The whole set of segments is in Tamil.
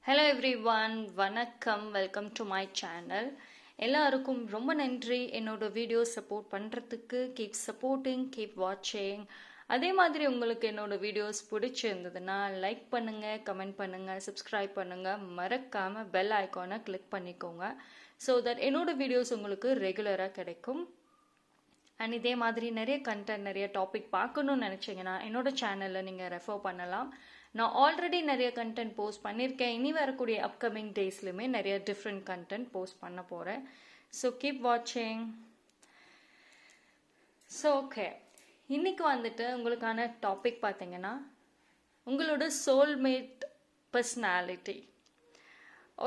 ஹலோ எவ்ரி ஒன், வணக்கம். Welcome to my channel. எல்லாருக்கும் ரொம்ப நன்றி என்னோட வீடியோஸ் சப்போர்ட் பண்ணுறதுக்கு. கீப் சப்போர்ட்டிங், கீப் வாட்சிங். அதே மாதிரி உங்களுக்கு என்னோட வீடியோஸ் பிடிச்சிருந்ததுன்னா லைக் பண்ணுங்கள், கமெண்ட் பண்ணுங்கள், சப்ஸ்கிரைப் பண்ணுங்கள். மறக்காமல் பெல் ஐக்கானை கிளிக் பண்ணிக்கோங்க. ஸோ தட் என்னோட வீடியோஸ் உங்களுக்கு ரெகுலராக கிடைக்கும். அண்ட் இதே மாதிரி நிறைய கண்டென்ட், நிறைய டாபிக் பார்க்கணுன்னு நினச்சிங்கன்னா என்னோட சேனலில் நீங்கள் ரெஃபர் பண்ணலாம். நான் ஆல்ரெடி நிறைய கண்டென்ட் போஸ்ட் பண்ணியிருக்கேன். இனி வரக்கூடிய அப்கமிங் டேஸ்லையுமே நிறைய டிஃப்ரெண்ட் கண்டென்ட் போஸ்ட் பண்ண போகிறேன். ஸோ கீப் வாட்சிங். ஸோ ஓகே, இன்னைக்கு வந்துட்டு உங்களுக்கான டாபிக் பார்த்தீங்கன்னா உங்களோட சோல்மேட் பர்சனாலிட்டி.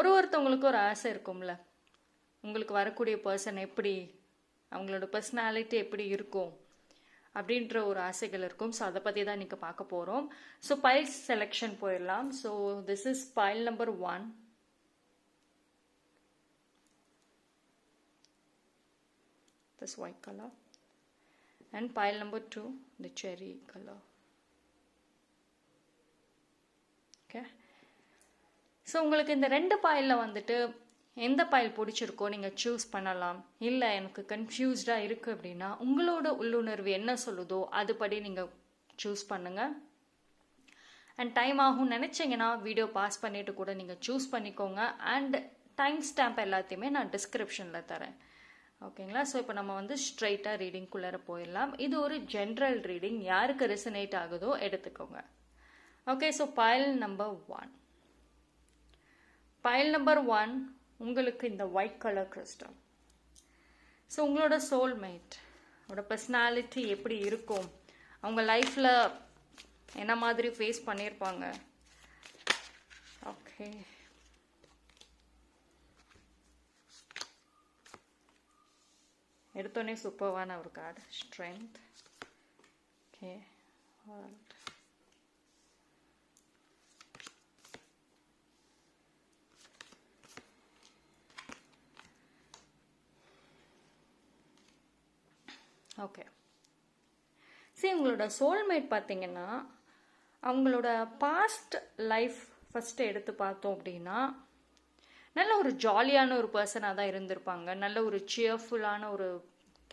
ஒருத்தவங்களுக்கு ஒரு ஆசை இருக்கும்ல, உங்களுக்கு வரக்கூடிய பர்சன் எப்படி, அவங்களோட பர்சனாலிட்டி எப்படி இருக்கும் அப்படின்ற ஒரு ஆசைகள் இருக்கும். ஸோ அதை பற்றி தான் நீங்கள் பார்க்க போகிறோம். ஸோ பைல் செலெக்ஷன் போயிடலாம். So this is file number 1. this white color and pile number 2 the cherry color. okay, so உங்களுக்கு இந்த ரெண்டு பைலில் வந்துட்டு எந்த பைல் பிடிச்சிருக்கோ நீங்கள் சூஸ் பண்ணலாம். இல்லை எனக்கு கன்ஃபியூஸ்டாக இருக்குது அப்படின்னா உங்களோட உள்ளுணர்வு என்ன சொல்லுதோ அதுபடி நீங்கள் சூஸ் பண்ணுங்கள். அண்ட் டைம் ஆகும் நினச்சிங்கன்னா வீடியோ பாஸ் பண்ணிவிட்டு கூட நீங்கள் சூஸ் பண்ணிக்கோங்க. அண்ட் டைம் ஸ்டாம்ப் எல்லாத்தையுமே நான் டிஸ்கிரிப்ஷனில் தரேன். ஓகேங்களா? ஸோ இப்போ நம்ம வந்து ஸ்ட்ரைட்டாக ரீடிங்குள்ளார போயிடலாம். இது ஒரு ஜென்ரல் ரீடிங், யாருக்கு ரெசனேட் ஆகுதோ எடுத்துக்கோங்க. Okay, so file number 1. File number 1 உங்களுக்கு இந்த ஒயிட் கலர் கிறிஸ்டல். ஸோ உங்களோட சோல்மேட் அவரோட பர்சனாலிட்டி எப்படி இருக்கும், அவங்க லைஃப்பில் என்ன மாதிரி ஃபேஸ் பண்ணியிருப்பாங்க. ஓகே, எடுத்தோடனே சூப்பர்வான ஒரு கார்டு, ஸ்ட்ரென்த். Okay, okay. சரி, உங்களோட சோல்மேட் பார்த்தீங்கன்னா அவங்களோட பாஸ்ட் லைஃப் ஃபஸ்ட்டு எடுத்து பார்த்தோம் அப்படின்னா நல்ல ஒரு ஜாலியான ஒரு பர்சனாக தான் இருந்திருப்பாங்க. நல்ல ஒரு சியர்ஃபுல்லான ஒரு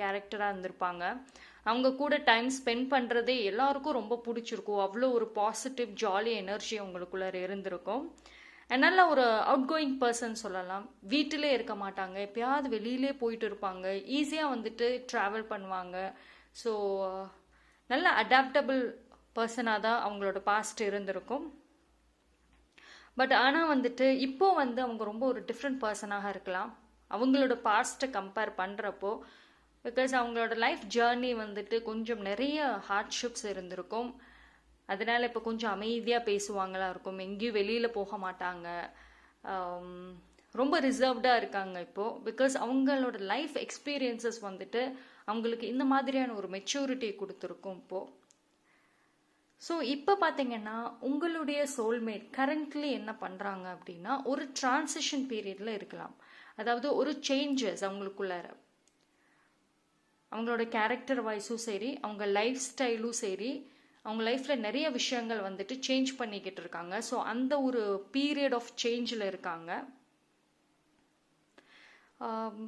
கேரக்டராக இருந்திருப்பாங்க. அவங்க கூட டைம் ஸ்பெண்ட் பண்ணுறதே எல்லாருக்கும் ரொம்ப பிடிச்சிருக்கும். அவ்வளோ ஒரு பாசிட்டிவ் ஜாலி எனர்ஜி அவங்களுக்குள்ளே இருந்திருக்கும். நல்ல ஒரு அவுட் கோயிங் பர்சன் சொல்லலாம். வீட்டிலே இருக்க மாட்டாங்க, எப்பயாவது வெளியிலே போயிட்டு இருப்பாங்க. ஈஸியாக வந்துட்டு ட்ராவல் பண்ணுவாங்க. ஸோ நல்ல அடாப்டபிள் பர்சனாக தான் அவங்களோட பாஸ்ட் இருந்திருக்கும். பட் ஆனால் வந்துட்டு இப்போ வந்து அவங்க ரொம்ப ஒரு டிஃப்ரெண்ட் பர்சனாக இருக்கலாம் அவங்களோட பாஸ்ட்டை கம்பேர் பண்ணுறப்போ. பிகாஸ் அவங்களோட லைஃப் ஜேர்னி வந்துட்டு கொஞ்சம் நிறைய ஹார்ட்ஷிப்ஸ் இருந்திருக்கும். அதனால் இப்போ கொஞ்சம் அமைதியாக பேசுவாங்களா இருக்கும், எங்கேயும் வெளியில் போக மாட்டாங்க, ரொம்ப ரிசர்வ்டாக இருக்காங்க இப்போது. பிகாஸ் அவங்களோட லைஃப் எக்ஸ்பீரியன்சஸ் வந்துட்டு அவங்களுக்கு இந்த மாதிரியான ஒரு மெச்சூரிட்டி கொடுத்துருக்கும் இப்போது. ஸோ இப்போ பார்த்தீங்கன்னா உங்களுடைய சோல்மேட் கரண்ட்லி என்ன பண்ணுறாங்க அப்படின்னா ஒரு டிரான்சிஷன் பீரியடில் இருக்கலாம். அதாவது ஒரு சேஞ்சஸ் அவங்களுக்குள்ளார, அவங்களோட கேரக்டர் வைஸும் சரி, அவங்க லைஃப் ஸ்டைலும் சரி, அவங்க லைஃப்பில் நிறைய விஷயங்கள் வந்துட்டு சேஞ்ச் பண்ணிக்கிட்டு இருக்காங்க. ஸோ அந்த ஒரு பீரியட் ஆஃப் சேஞ்சில் இருக்காங்க.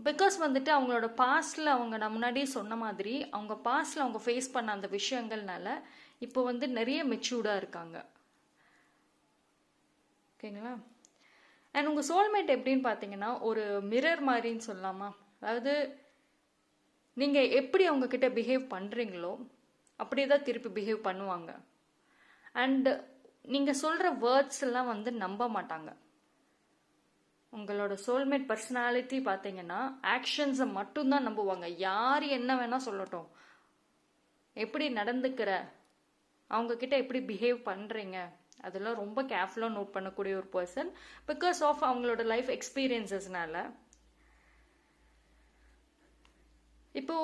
பிகாஸ் வந்துட்டு அவங்களோட பாஸ்டில் அவங்க நான் முன்னாடியே சொன்ன மாதிரி அவங்க பாஸ்டில் அவங்க ஃபேஸ் பண்ண அந்த விஷயங்கள்னால இப்போ வந்து நிறைய மெச்சூர்டாக இருக்காங்க. ஓகேங்களா? அண்ட் உங்கள் சோல்மேட் எப்படின்னு பார்த்தீங்கன்னா ஒரு மிரர் மாதிரின்னு சொல்லலாமா. அதாவது நீங்கள் எப்படி அவங்கக்கிட்ட பிஹேவ் பண்ணுறீங்களோ அப்படியே தான் திருப்பி பிஹேவ் பண்ணுவாங்க. அண்ட் நீங்கள் சொல்கிற வேர்ட்ஸ் எல்லாம் வந்து நம்ப மாட்டாங்க. உங்களோட சோல்மேட் பர்சனாலிட்டி பார்த்தீங்கன்னா ஆக்ஷன்ஸை மட்டும்தான் நம்புவாங்க. யார் என்ன வேணால் சொல்லட்டும், எப்படி நடந்துக்கிற, அவங்கக்கிட்ட எப்படி பிஹேவ் பண்ணுறீங்க, அதெல்லாம் ரொம்ப கேர்ஃபுல்லாக நோட் பண்ணக்கூடிய ஒரு பர்சன். பிகாஸ் ஆஃப் அவங்களோட லைஃப் எக்ஸ்பீரியன்சஸ்னால. இப்போ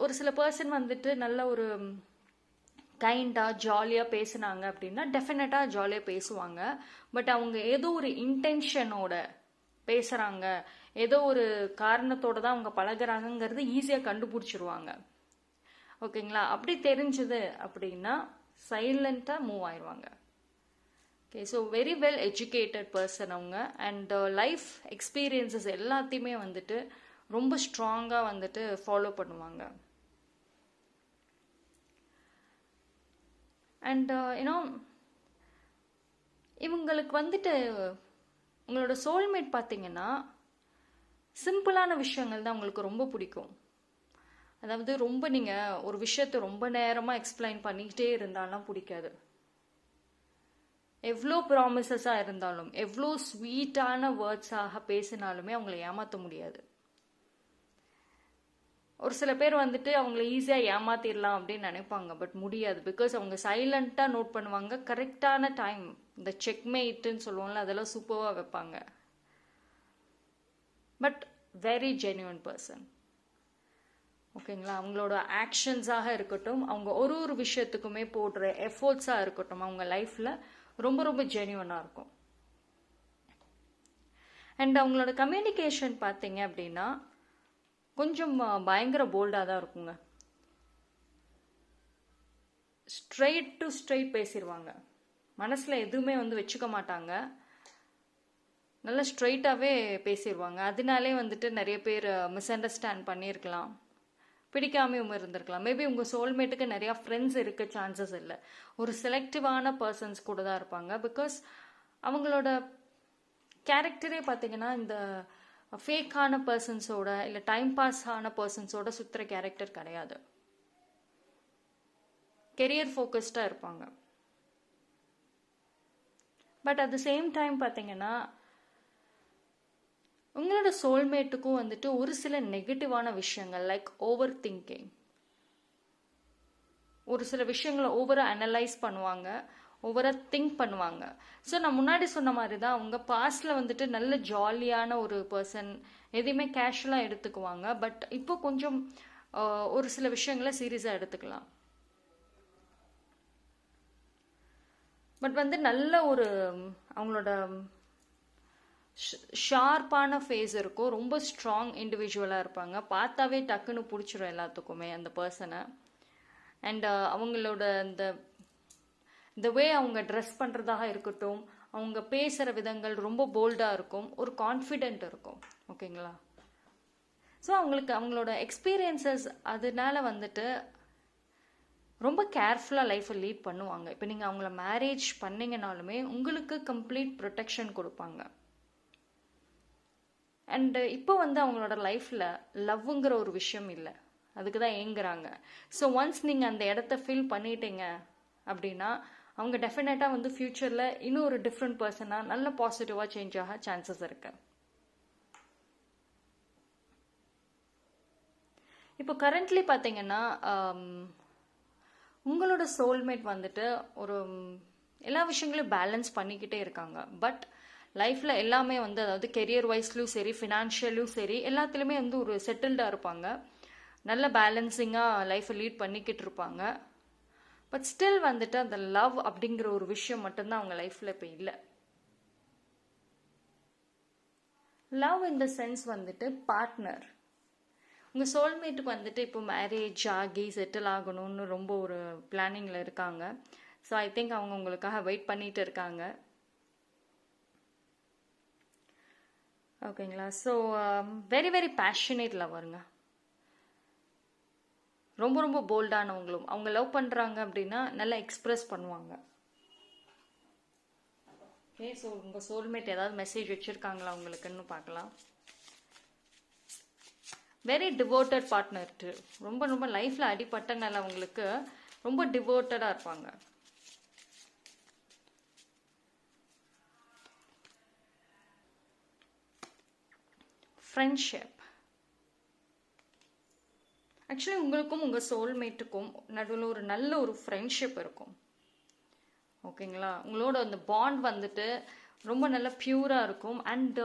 ஒரு சில பர்சன் வந்துட்டு நல்ல ஒரு கைண்டாக ஜாலியாக பேசுனாங்க அப்படின்னா டெஃபினட்டாக ஜாலியாக பேசுவாங்க. பட் அவங்க ஏதோ ஒரு இன்டென்ஷனோட பேசுகிறாங்க, ஏதோ ஒரு காரணத்தோடு தான் அவங்க பழகிறாங்கிறது ஈஸியாக கண்டுபிடிச்சிருவாங்க. ஓகேங்களா? அப்படி தெரிஞ்சது அப்படின்னா சைலண்ட்டாக மூவ் ஆயிடுவாங்க. Okay, so very well educated person அவங்க. அண்ட் லைஃப் எக்ஸ்பீரியன்சஸ் எல்லாத்தையுமே வந்துட்டு ரொம்ப ஸ்ட்ராங்காக வந்துட்டு ஃபாலோ பண்ணுவாங்க. அண்ட் யூனோ இவங்களுக்கு வந்துட்டு உங்களோட சோல்மேட் பார்த்தீங்கன்னா சிம்பிளான விஷயங்கள் தான் உங்களுக்கு ரொம்ப பிடிக்கும். அதாவது ரொம்ப நீங்கள் ஒரு விஷயத்தை ரொம்ப நேரமாக எக்ஸ்பிளைன் பண்ணிக்கிட்டே இருந்தாலும் பிடிக்காது. எவ்வளோ ப்ராமிசஸாக இருந்தாலும், எவ்வளோ ஸ்வீட்டான வேர்ட்ஸாக பேசினாலுமே அவங்கள ஏமாற்ற முடியாது. ஒரு சில பேர் வந்துட்டு அவங்கள ஈஸியாக ஏமாத்திடலாம் அப்படின்னு நினைப்பாங்க, பட் முடியாது. பிகாஸ் அவங்க சைலண்ட்டாக நோட் பண்ணுவாங்க, கரெக்டான டைம், இந்த செக்மேட்டுன்னு சொல்லுவோம்ல, அதெல்லாம் சூப்பராக வைப்பாங்க. But very genuine person. ஓகேங்களா, அவங்களோட ஆக்ஷன்ஸாக இருக்கட்டும், அவங்க ஒரு ஒரு விஷயத்துக்குமே போடுற எஃபோர்ட்ஸாக இருக்கட்டும், அவங்க லைஃப்பில் ரொம்ப ரொம்ப ஜென்யூனாக இருக்கும். அண்ட் அவங்களோட கம்யூனிகேஷன் பார்த்தீங்க அப்படின்னா கொஞ்சம் பயங்கர போல்டாக தான் இருக்குங்க. ஸ்ட்ரெயிட் டு ஸ்ட்ரெயிட் பேசிடுவாங்க, மனசில் எதுவுமே வந்து வச்சுக்க மாட்டாங்க, நல்லா ஸ்ட்ரெயிட்டாகவே பேசிடுவாங்க. அதனாலே வந்துட்டு நிறைய பேர் மிஸ் அண்டர்ஸ்டாண்ட் பண்ணியிருக்கலாம், பிடிக்காமையும் இருந்திருக்கலாம். மேபி உங்கள் சோல்மேட்டுக்கு நிறையா ஃப்ரெண்ட்ஸ் இருக்க சான்சஸ் இல்லை, ஒரு செலக்டிவான பர்சன்ஸ் கூட தான் இருப்பாங்க. பிகாஸ் அவங்களோட கேரக்டரே பார்த்தீங்கன்னா இந்த ஃபேக்கான பர்சன்ஸோட இல்லை டைம் பாஸ் ஆன பர்சன்ஸோட சுற்றுற கேரக்டர் கிடையாது. கெரியர் ஃபோக்கஸ்டாக இருப்பாங்க. But at the same time பார்த்தீங்கன்னா உங்களோட சோல்மேட்டுக்கும் வந்துட்டு ஒரு சில நெகட்டிவான விஷயங்கள் லைக் ஓவர் திங்கிங், ஒரு சில விஷயங்களை ஓவராக அனலைஸ் பண்ணுவாங்க, ஓவராக திங்க் பண்ணுவாங்க. ஸோ நான் முன்னாடி சொன்ன மாதிரி தான் அவங்க பாஸ்டில் வந்துட்டு நல்ல ஜாலியான ஒரு பர்சன், எதையுமே கேஷுவலாக எடுத்துக்குவாங்க. பட் இப்போ கொஞ்சம் ஒரு சில விஷயங்களை சீரியஸாக எடுத்துக்கலாம். பட் வந்து நல்ல ஒரு அவங்களோட ஷார்ப்பான ஃபேஸ் இருக்கும், ரொம்ப ஸ்ட்ராங் இண்டிவிஜுவலாக இருப்பாங்க, பார்த்தாவே டக்குன்னு பிடிச்சிரும் எல்லாத்துக்குமே அந்த பர்சனை. அண்ட் அவங்களோட இந்த வே அவங்க ட்ரெஸ் பண்ணுறதாக இருக்கட்டும், அவங்க பேசுகிற விதங்கள் ரொம்ப போல்டாக இருக்கும், ஒரு கான்ஃபிடென்ட் இருக்கும். ஓகேங்களா, ஸோ அவங்களுக்கு அவங்களோட எக்ஸ்பீரியன்சஸ் அதனால வந்துட்டு ரொம்ப கேர்ஃபுல்லாக லைஃப்பை லீட் பண்ணுவாங்க. இப்போ நீங்கள் அவங்கள மேரேஜ் பண்ணிங்கனாலுமே உங்களுக்கு கம்ப்ளீட் ப்ரொடெக்ஷன் கொடுப்பாங்க. அண்டு இப்போ வந்து அவங்களோட லைஃப்பில் லவ்ங்கிற ஒரு விஷயம் இல்லை, அதுக்கு தான் ஏங்குறாங்க. ஸோ ஒன்ஸ் நீங்கள் அந்த இடத்த ஃபில் பண்ணிட்டீங்க அப்படின்னா அவங்க டெஃபினட்டாக வந்து ஃப்யூச்சரில் இன்னும் ஒரு டிஃப்ரெண்ட் பர்சனாக நல்ல பாசிட்டிவாக சேஞ்ச் ஆக சான்சஸ் இருக்கு. இப்போ கரண்ட்லி பார்த்தீங்கன்னா உங்களோட சோல்மேட் வந்துட்டு ஒரு எல்லா விஷயங்களையும் பேலன்ஸ் பண்ணிக்கிட்டே இருக்காங்க. பட் லைஃப்பில் எல்லாமே வந்து அதாவது கெரியர் வைஸ்லையும் சரி, ஃபினான்ஷியலும் சரி, எல்லாத்துலேயுமே வந்து ஒரு செட்டில்டாக இருப்பாங்க, நல்ல பேலன்சிங்காக லைஃப்பை லீட் பண்ணிக்கிட்டு இருப்பாங்க. பட் ஸ்டில் வந்துட்டு அந்த லவ் அப்படிங்கிற ஒரு விஷயம் மட்டும்தான் அவங்க லைஃப்பில் இப்போ இல்லை. லவ் இன் த சென்ஸ் வந்துட்டு பார்ட்னர், உங்கள் சோல்மேட்டுக்கு வந்துட்டு இப்போ மேரேஜ் ஆகி செட்டில் ஆகணும்னு ரொம்ப ஒரு பிளானிங்கில் இருக்காங்க. ஸோ ஐ திங்க் அவங்க உங்களுக்காக வெயிட் பண்ணிட்டு இருக்காங்க. ஓகேங்களா, ஸோ வெரி வெரி பேஷனேட் லவருங்க, ரொம்ப ரொம்ப போல்டானவங்களும். அவங்க லவ் பண்ணுறாங்க அப்படின்னா நல்லா எக்ஸ்பிரஸ் பண்ணுவாங்க. ஓகே, ஸோ உங்கள் சோல்மேட் ஏதாவது மெசேஜ் வச்சுருக்காங்களா உங்களுக்குன்னு பார்க்கலாம். வெரி டிவோட்டட் பார்ட்னர், ரொம்ப ரொம்ப லைஃப்பில் அடிப்பட்டனால அவங்களுக்கு ரொம்ப டிவோட்டடாக இருப்பாங்க. ஃப்ரெண்ட்ஷிப், ஆக்சுவலி உங்களுக்கும் உங்கள் சோல்மேட்டுக்கும் நடுவில் ஒரு நல்ல ஒரு ஃப்ரெண்ட்ஷிப் இருக்கும். ஓகேங்களா, உங்களோட அந்த பாண்ட் வந்துட்டு ரொம்ப நல்ல பியூராக இருக்கும். அண்ட்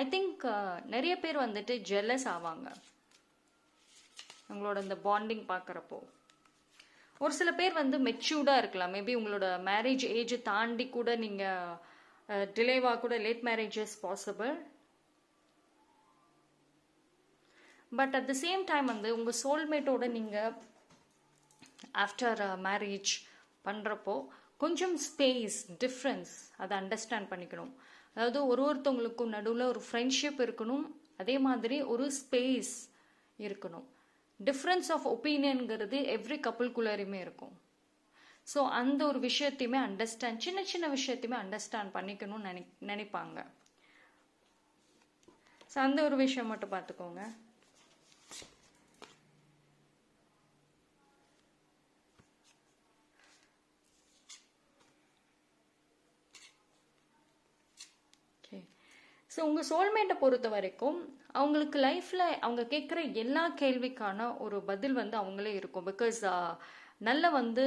ஐ திங்க் நிறைய பேர் வந்துட்டு ஜெல்லஸ் ஆவாங்க உங்களோட இந்த பாண்டிங் பார்க்குறப்போ. ஒரு சில பேர் வந்து மெச்சூர்டாக இருக்கலாம், மேபி உங்களோட மேரேஜ் ஏஜ் தாண்டி கூட நீங்கள் டிலேவாக கூட late marriages possible. But at the same time வந்து உங்கள் சோல்மேட்டோட நீங்கள் ஆஃப்டர் மேரேஜ் பண்ணுறப்போ கொஞ்சம் ஸ்பேஸ் டிஃப்ரென்ஸ் அதை அண்டர்ஸ்டாண்ட் பண்ணிக்கணும். அதாவது ஒருத்தவங்களுக்கும் நடுவில் ஒரு ஃப்ரெண்ட்ஷிப் இருக்கணும், அதே மாதிரி ஒரு ஸ்பேஸ் இருக்கணும். டிஃப்ரென்ஸ் ஆஃப் ஒப்பீனியன்கிறது எவ்ரி கப்புள்குள்ளாரையுமே இருக்கும். ஸோ அந்த ஒரு விஷயத்தையுமே சின்ன சின்ன விஷயத்தையுமே அண்டர்ஸ்டாண்ட் பண்ணிக்கணும்னு நினைப்பாங்க. ஸோ அந்த ஒரு விஷயம் மட்டும் பார்த்துக்கோங்க. ஸோ உங்கள் சோல்மேட்டை பொறுத்த வரைக்கும் அவங்களுக்கு லைஃப்பில் அவங்க கேட்குற எல்லா கேள்விக்கான ஒரு பதில் வந்து அவங்களே இருக்கும். பிகாஸ் நல்ல வந்து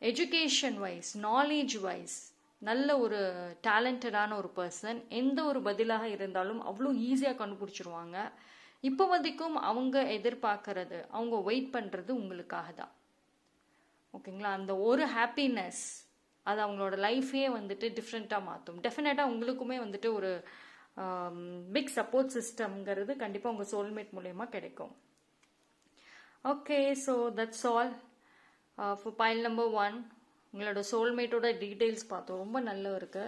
எஜுகேஷன் வைஸ், நாலேஜ் வைஸ் நல்ல ஒரு டேலண்டடான ஒரு பர்சன். எந்த ஒரு பதிலாக இருந்தாலும் அவ்வளோ ஈஸியாக கண்டுபிடிச்சிருவாங்க. இப்போ வரைக்கும் அவங்க எதிர்பார்க்கறது, அவங்க வெயிட் பண்ணுறது உங்களுக்காக தான். ஓகேங்களா? அந்த ஒரு ஹாப்பினஸ் அது அவங்களோட லைஃபையே வந்துட்டு டிஃப்ரெண்ட்டாக மாற்றும். டெஃபினட்டாக உங்களுக்குமே வந்துட்டு ஒரு பிக் சப்போர்ட் சிஸ்டம்ங்கிறது கண்டிப்பாக உங்கள் சோல்மேட் மூலயமா கிடைக்கும். Okay, so that's all for file number 1. உங்களோட சோல்மேட்டோட டீட்டெயில்ஸ் பார்த்தோம். ரொம்ப நல்ல இருக்கு.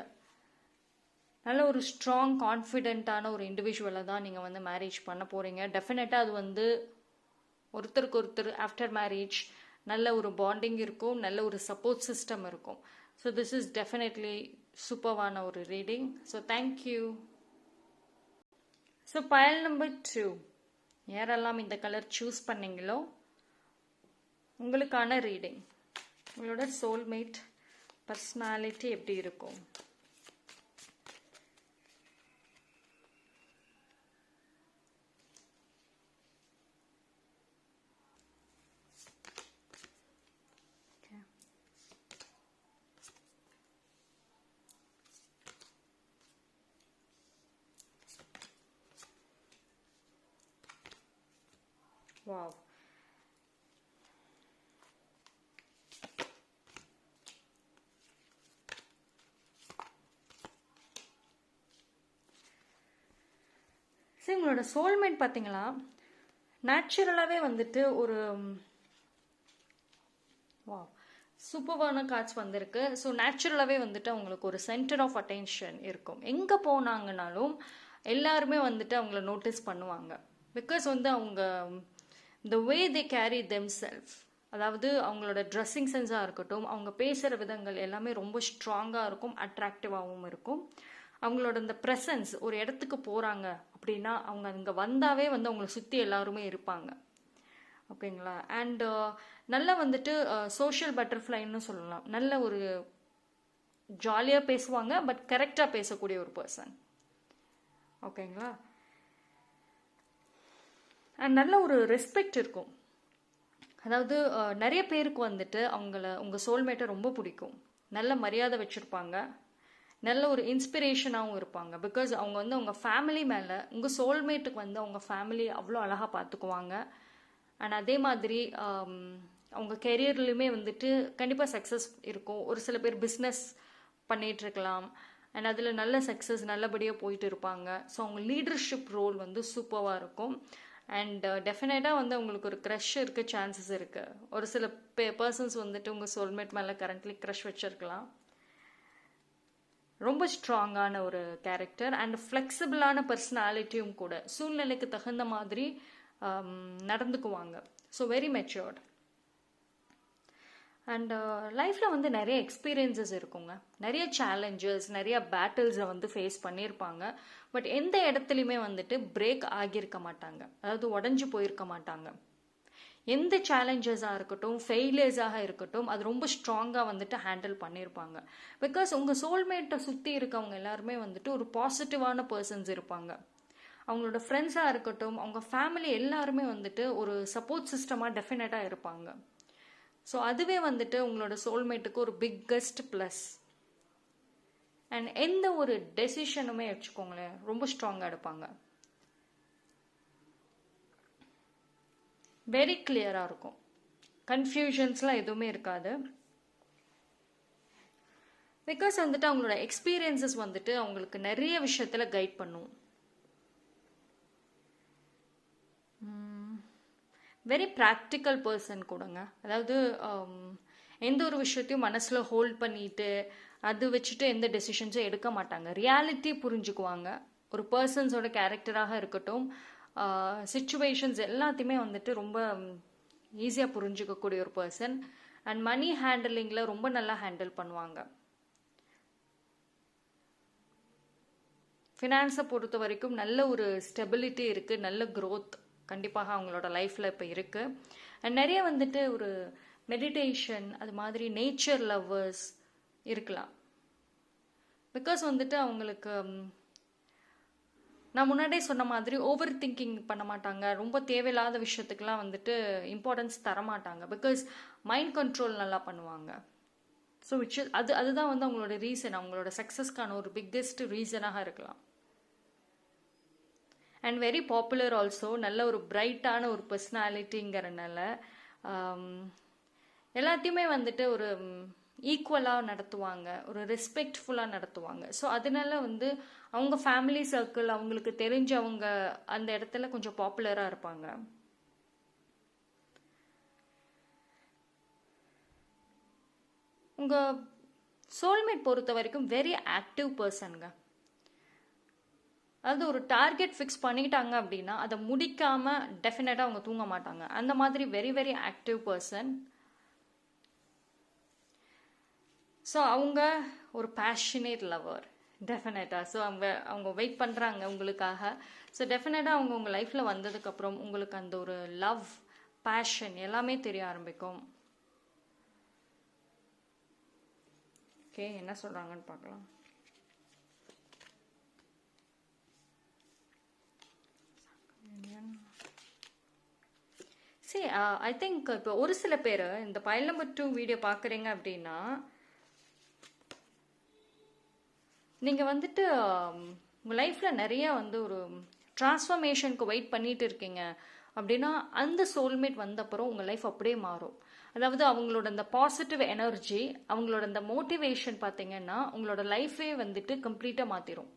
நல்ல ஒரு ஸ்ட்ராங் கான்ஃபிடென்ட்டான ஒரு இண்டிவிஜுவலை தான் நீங்கள் வந்து மேரேஜ் பண்ண போகிறீங்க. டெஃபினட்டாக அது வந்து ஒருத்தருக்கு ஒருத்தர் ஆஃப்டர் மேரேஜ் நல்ல ஒரு பாண்டிங் இருக்கும், நல்ல ஒரு சப்போர்ட் சிஸ்டம் இருக்கும். ஸோ திஸ் இஸ் டெஃபினெட்லி சூப்பர்வான ஒரு reading. So thank you. So file number 2, யாரெல்லாம் இந்த கலர் சூஸ் பண்ணீங்களோ உங்களுக்கான ரீடிங். உங்களோட சோல்மேட் பர்சனாலிட்டி எப்படி இருக்கும்? Wow. சரி, உங்களோட சோல்மேட் பார்த்தீங்களா நேச்சுரலாகவே வந்துட்டு ஒரு சூப்பர்வான கார்ட்ஸ் வந்திருக்கு. ஸோ நேச்சுரலாகவே வந்துட்டு அவங்களுக்கு ஒரு சென்டர் ஆஃப் அட்டென்ஷன் இருக்கும். எங்கே போனாங்கனாலும் எல்லாருமே வந்துட்டு அவங்கள நோட்டீஸ் பண்ணுவாங்க. பிகாஸ் வந்து அவங்க த வே தே கேரி தெம் செல்ஃப், அதாவது அவங்களோட ட்ரெஸ்ஸிங் சென்ஸாக இருக்கட்டும், அவங்க பேசுகிற விதங்கள் எல்லாமே ரொம்ப ஸ்ட்ராங்காக இருக்கும், அட்ராக்டிவாகவும் இருக்கும். அவங்களோட இந்த ப்ரெசன்ஸ், ஒரு இடத்துக்கு போகிறாங்க அப்படின்னா அவங்க அங்கே வந்தாவே வந்து அவங்கள சுற்றி எல்லாருமே இருப்பாங்க. ஓகேங்களா? அண்ட் நல்லா வந்துட்டு சோஷியல் பட்டர்ஃப்ளைன்னு சொல்லலாம். நல்ல ஒரு ஜாலியாக பேசுவாங்க, பட் கரெக்டாக பேசக்கூடிய ஒரு பர்சன். ஓகேங்களா? அண்ட் நல்ல ஒரு ரெஸ்பெக்ட் இருக்கும். அதாவது நிறைய பேருக்கு வந்துட்டு உங்கள் சோல்மேட்டை ரொம்ப பிடிக்கும். நல்ல மரியாதை வச்சுருப்பாங்க, நல்ல ஒரு இன்ஸ்பிரேஷனாகவும் இருப்பாங்க. பிகாஸ் அவங்க வந்து அவங்க ஃபேமிலி மேலே, உங்கள் சோல்மேட்டுக்கு வந்து அவங்க ஃபேமிலி அவ்வளோ அழகாக பார்த்துக்குவாங்க. அண்ட் அதே மாதிரி அவங்க கெரியர்லையுமே வந்துட்டு கண்டிப்பாக சக்ஸஸ் இருக்கும். ஒரு சில பேர் பிஸ்னஸ் பண்ணிகிட்ருக்கலாம், அண்ட் அதில் நல்ல சக்ஸஸ் நல்லபடியாக போயிட்டு இருப்பாங்க. ஸோ அவங்க லீடர்ஷிப் ரோல் வந்து சூப்பராக இருக்கும். அண்ட் டெஃபினட்டாக வந்து அவங்களுக்கு ஒரு க்ரஷ் இருக்க சான்சஸ் இருக்குது. ஒரு சில பர்சன்ஸ் வந்துட்டு உங்கள் சோல்மேட் மேலே கரண்ட்லி க்ரஷ் வச்சுருக்கலாம். ரொம்ப ஸ்ட்ராங்கான ஒரு கேரக்டர் அண்ட் ஃப்ளெக்சிபிளான பர்சனாலிட்டியும் கூட. சூழ்நிலைக்கு தகுந்த மாதிரி நடந்துக்குவாங்க. So very matured. அண்ட் லைஃப்பில் வந்து நிறைய எக்ஸ்பீரியன்சஸ் இருக்குங்க, நிறைய சேலஞ்சஸ், நிறைய பேட்டில்ஸை வந்து ஃபேஸ் பண்ணியிருப்பாங்க. பட் எந்த இடத்துலையுமே வந்துட்டு பிரேக் ஆகியிருக்க மாட்டாங்க, அதாவது உடஞ்சி போயிருக்க மாட்டாங்க. எந்த சேலஞ்சஸாக இருக்கட்டும், ஃபெயிலியர்ஸாக இருக்கட்டும், அது ரொம்ப ஸ்ட்ராங்காக வந்துட்டு ஹேண்டில் பண்ணியிருப்பாங்க. பிகாஸ் உங்கள் சோல்மேட்டை சுற்றி இருக்கவங்க எல்லாருமே வந்துட்டு ஒரு பாசிட்டிவான பர்சன்ஸ் இருப்பாங்க. அவங்களோட ஃப்ரெண்ட்ஸாக இருக்கட்டும், அவங்க ஃபேமிலி எல்லாருமே வந்துட்டு ஒரு சப்போர்ட் சிஸ்டமாக டெஃபினட்டாக இருப்பாங்க. ஸோ அதுவே வந்துட்டு உங்களோட சோல்மேட்டுக்கு ஒரு பிக்கஸ்ட் ப்ளஸ். அண்ட் எந்த ஒரு டெசிஷனுமே வச்சுக்கோங்களேன் ரொம்ப ஸ்ட்ராங்காக எடுப்பாங்க. வெரி கிளியராக இருக்கும், கன்ஃபியூஷன்ஸ்லாம் எதுவுமே இருக்காது. பிகாஸ் வந்துட்டு அவங்களோட எக்ஸ்பீரியன்சஸ் வந்துட்டு அவங்களுக்கு நிறைய விஷயத்தில் கைட் பண்ணும். வெரி ப்ராக்டிக்கல் பர்சன் கூடங்க. அதாவது எந்த ஒரு விஷயத்தையும் மனசில் ஹோல்ட் பண்ணிட்டு அது வச்சுட்டு எந்த டெசிஷன்ஸும் எடுக்க மாட்டாங்க. ரியாலிட்டி புரிஞ்சுக்குவாங்க. ஒரு பர்சன்ஸோட கேரக்டராக இருக்கட்டும், சிச்சுவேஷன்ஸ் எல்லாத்தையுமே வந்துட்டு ரொம்ப ஈஸியாக புரிஞ்சுக்கக்கூடிய ஒரு பர்சன். அண்ட் மணி ஹேண்டிலிங்கில் ரொம்ப நல்லா ஹேண்டில் பண்ணுவாங்க. ஃபினான்ஸை பொறுத்த வரைக்கும் நல்ல ஒரு ஸ்டெபிலிட்டி இருக்குது, நல்ல க்ரோத் கண்டிப்பாக அவங்களோட லைஃப்பில் இப்போ இருக்குது. அண்ட் நிறைய வந்துட்டு ஒரு மெடிடேஷன் அது மாதிரி நேச்சர் லவ்வர்ஸ் இருக்கலாம். பிகாஸ் வந்துட்டு அவங்களுக்கு நான் முன்னாடியே சொன்ன மாதிரி ஓவர் திங்கிங் பண்ண மாட்டாங்க. ரொம்ப தேவையில்லாத விஷயத்துக்கெலாம் வந்துட்டு இம்பார்ட்டன்ஸ் தர மாட்டாங்க. பிகாஸ் மைண்ட் கண்ட்ரோல் நல்லா பண்ணுவாங்க. ஸோ அதுதான் வந்து அவங்களோட ரீசன், அவங்களோட சக்ஸஸ்க்கான ஒரு பிக்கெஸ்ட் ரீசனாக இருக்கலாம். And very popular also. நல்ல ஒரு பிரைட்டான ஒரு பர்சனாலிட்டிங்கிறனால எல்லாத்தையுமே வந்துட்டு ஒரு ஈக்குவலாக நடத்துவாங்க, ஒரு ரெஸ்பெக்ட்ஃபுல்லாக நடத்துவாங்க. ஸோ அதனால வந்து அவங்க ஃபேமிலி சர்க்கிள், அவங்களுக்கு தெரிஞ்சவங்க அந்த இடத்துல கொஞ்சம் பாப்புலராக இருப்பாங்க. உங்கள் சோல்மேட் பொறுத்த வரைக்கும் வெரி ஆக்டிவ் பர்சனுங்க. அதாவது ஒரு டார்கெட் ஃபிக்ஸ் பண்ணிட்டாங்க அப்படின்னா அதை முடிக்காமல் டெஃபினட்டாக அவங்க தூங்க மாட்டாங்க. அந்த மாதிரி very very active person. So அவங்க ஒரு பேஷனேட் லவர் டெஃபினட்டாக. ஸோ அவங்க வெயிட் பண்ணுறாங்க உங்களுக்காக. ஸோ டெஃபினட்டாக அவங்க உங்கள் லைஃப்பில் வந்ததுக்கப்புறம் உங்களுக்கு அந்த ஒரு லவ், பேஷன் எல்லாமே தெரிய ஆரம்பிக்கும். ஓகே, என்ன சொல்கிறாங்கன்னு பார்க்கலாம். சரி, ஐ திங்க் இப்போ ஒரு சில பேர் இந்த பைல் நம்பர் 2 வீடியோ பார்க்குறீங்க அப்படின்னா நீங்கள் வந்துட்டு உங்கள் லைஃப்பில் நிறைய வந்து ஒரு டிரான்ஸ்ஃபர்மேஷனுக்கு வெயிட் பண்ணிட்டு இருக்கீங்க அப்படின்னா அந்த சோல்மேட் வந்தப்பறம் உங்கள் லைஃப் அப்படியே மாறும். அதாவது அவங்களோட அந்த பாசிட்டிவ் எனர்ஜி, அவங்களோட அந்த மோட்டிவேஷன் பார்த்தீங்கன்னா உங்களோட லைஃபே வந்துட்டு கம்ப்ளீட்டாக மாற்றிடும்.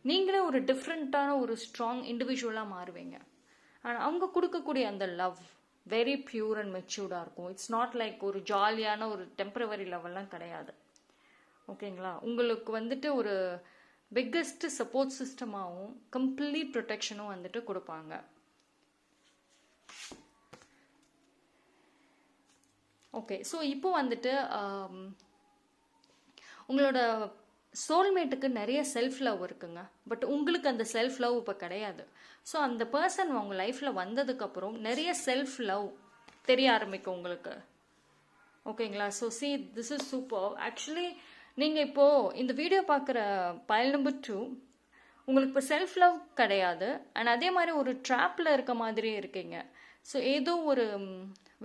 நீங்களே ஒரு டிஃப்ரெண்ட்டான ஒரு ஸ்ட்ராங் இண்டிவிஜுவலாக மாறுவீங்க. ஆனால் அவங்க கொடுக்கக்கூடிய அந்த லவ் வெரி பியூர் அண்ட் மெச்சூர்டாக இருக்கும். இட்ஸ் நாட் லைக் ஒரு ஜாலியான ஒரு டெம்பரவரி லெவல்லாம் கிடையாது. ஓகேங்களா? உங்களுக்கு வந்துட்டு ஒரு பிக்கஸ்ட் சப்போர்ட் சிஸ்டமாகவும் கம்ப்ளீட் ப்ரொடெக்ஷனும் வந்துட்டு கொடுப்பாங்க. ஓகே, ஸோ இப்போ வந்துட்டு உங்களோட சோல்மேட்டுக்கு நிறைய செல்ஃப் லவ் இருக்குங்க. பட் உங்களுக்கு அந்த செல்ஃப் லவ் இப்போ கிடையாது. ஸோ அந்த பர்சன் உங்க லைஃப்பில் வந்ததுக்கப்புறம் நிறைய செல்ஃப் லவ் தெரிய ஆரம்பிக்கும் உங்களுக்கு. ஓகேங்களா? So C, this is super. Actually நீங்கள் இப்போது இந்த வீடியோ பார்க்குற பைல் நம்பர் 2 உங்களுக்கு இப்போ செல்ஃப் லவ் கிடையாது. அண்ட் அதே மாதிரி ஒரு ட்ராப்பில் இருக்க மாதிரி இருக்கீங்க. ஸோ ஏதோ ஒரு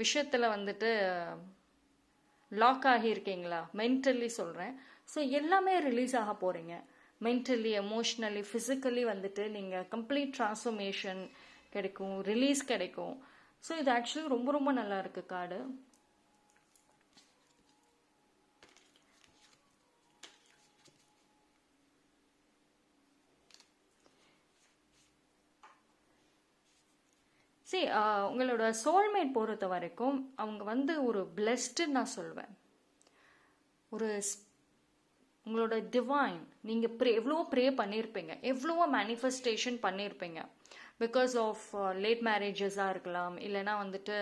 விஷயத்தில் வந்துட்டு லாக் ஆகி இருக்கீங்களா, மென்டலி சொல்கிறேன். ஸோ எல்லாமே ரிலீஸ் ஆக போகிறீங்க. மென்டலி, எமோஷ்னலி, ஃபிசிக்கலி வந்துட்டு நீங்கள் கம்ப்ளீட் ட்ரான்ஸ்ஃபர்மேஷன் கிடைக்கும், ரிலீஸ் கிடைக்கும். ஸோ இது ஆக்சுவலி ரொம்ப ரொம்ப நல்லா இருக்குது கார்டு. சரி, உங்களோட சோல்மேட் பொறுத்த வரைக்கும் அவங்க வந்து ஒரு பிளெஸ்டுன்னு நான் சொல்வேன். ஒரு உங்களோட டிவைன், நீங்கள் எவ்வளோ ப்ரே பண்ணியிருப்பீங்க, எவ்வளவோ மேனிஃபெஸ்டேஷன் பண்ணியிருப்பீங்க. பிகாஸ் ஆஃப் லேட் மேரேஜஸாக இருக்கலாம், இல்லைனா வந்துட்டு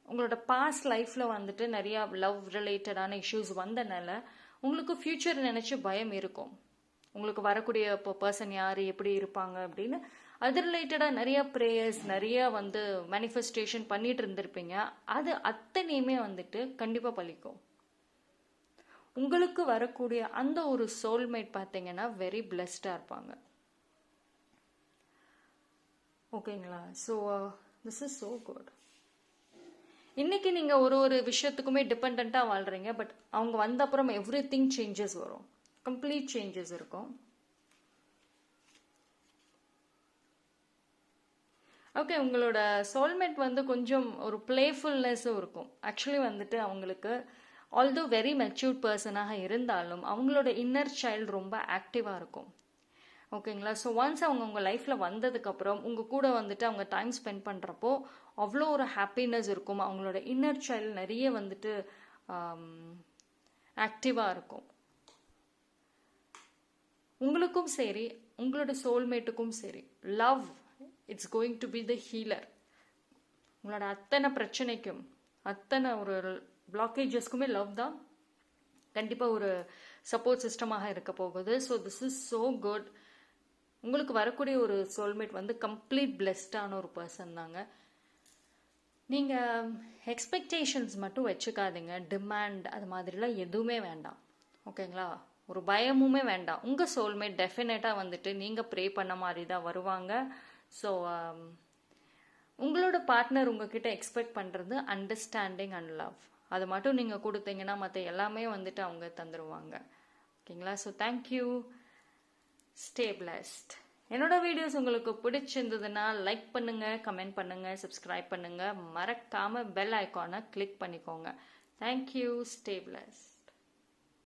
உங்களோட பாஸ்ட் லைஃப்பில் வந்துட்டு நிறையா லவ் ரிலேட்டடான இஷ்யூஸ் வந்தனால உங்களுக்கு ஃப்யூச்சர் நினச்சி பயம் இருக்கும். உங்களுக்கு வரக்கூடிய இப்போ பர்சன் யார், எப்படி இருப்பாங்க அப்படின்னு அது ரிலேட்டடாக நிறைய ப்ரேயர்ஸ், நிறைய வந்து மேனிஃபெஸ்டேஷன் பண்ணிட்டு இருந்திருப்பீங்க. அது அத்தனையுமே வந்துட்டு கண்டிப்பாக பலிக்கும். உங்களுக்கு வரக்கூடிய அந்த ஒரு சோல்மேட் பார்த்தீங்கன்னா வெரி பிளெஸ்டாக இருப்பாங்க. ஓகேங்களா? So this is so good. இன்னைக்கு நீங்கள் ஒரு விஷயத்துக்குமே டிபெண்ட்டாக வாழ்கிறீங்க. பட் அவங்க வந்த அப்புறம் எவ்ரி திங் சேஞ்சஸ் வரும், கம்ப்ளீட் சேஞ்சஸ் இருக்கும். ஓகே, உங்களோட சோல்மேட் வந்து கொஞ்சம் ஒரு பிளேஃபுல்னஸும் இருக்கும். ஆக்சுவலி வந்துட்டு அவங்களுக்கு ஆல்தோ வெரி மெச்சூர்ட் பர்சனாக இருந்தாலும் அவங்களோட இன்னர் சைல்டு ரொம்ப ஆக்டிவாக இருக்கும். ஓகேங்களா? ஸோ ஒன்ஸ் அவங்க உங்கள் லைஃப்பில் வந்ததுக்கப்புறம் உங்கள் கூட வந்துட்டு அவங்க டைம் ஸ்பெண்ட் பண்ணுறப்போ அவ்வளோ ஒரு ஹாப்பினஸ் இருக்கும். அவங்களோட இன்னர் சைல்டு நிறைய வந்துட்டு ஆக்டிவாக இருக்கும். உங்களுக்கும் சரி, உங்களோட சோல்மேட்டுக்கும் சரி, love it's going to be the healer. உங்களோட அத்தனை பிரச்சனைக்கும், அத்தனை ஒரு பிளாக்கேஜஸ்க்குமே லவ் தான் கண்டிப்பாக ஒரு சப்போர்ட் சிஸ்டமாக இருக்க போகுது. So this is so good. உங்களுக்கு வரக்கூடிய ஒரு சோல்மேட் வந்து கம்ப்ளீட் பிளெஸ்டான ஒரு பர்சன் தாங்க. நீங்கள் எக்ஸ்பெக்டேஷன்ஸ் மட்டும் வச்சுக்காதீங்க. டிமாண்ட் அது மாதிரிலாம் எதுவுமே வேண்டாம். ஓகேங்களா? ஒரு பயமுமே வேண்டாம். உங்கள் சோல்மேட் டெஃபினட்டாக வந்துட்டு நீங்கள் ப்ரே பண்ண மாதிரி தான் வருவாங்க. ஸோ உங்களோட பார்ட்னர் உங்ககிட்ட எக்ஸ்பெக்ட் பண்ணுறது அண்டர்ஸ்டாண்டிங் அண்ட் லவ். அது மட்டும் நீங்கள் கொடுத்தீங்கன்னா மற்ற எல்லாமே வந்துட்டு அவங்க தந்துடுவாங்க. ஓகேங்களா? So thank you. Stay blessed. என்னோட வீடியோஸ் உங்களுக்கு பிடிச்சிருந்ததுன்னா லைக் பண்ணுங்கள், கமெண்ட் பண்ணுங்கள், சப்ஸ்கிரைப் பண்ணுங்கள். மறக்காமல் பெல் ஐக்கானை கிளிக் பண்ணிக்கோங்க. தேங்க்யூ. Stay blessed.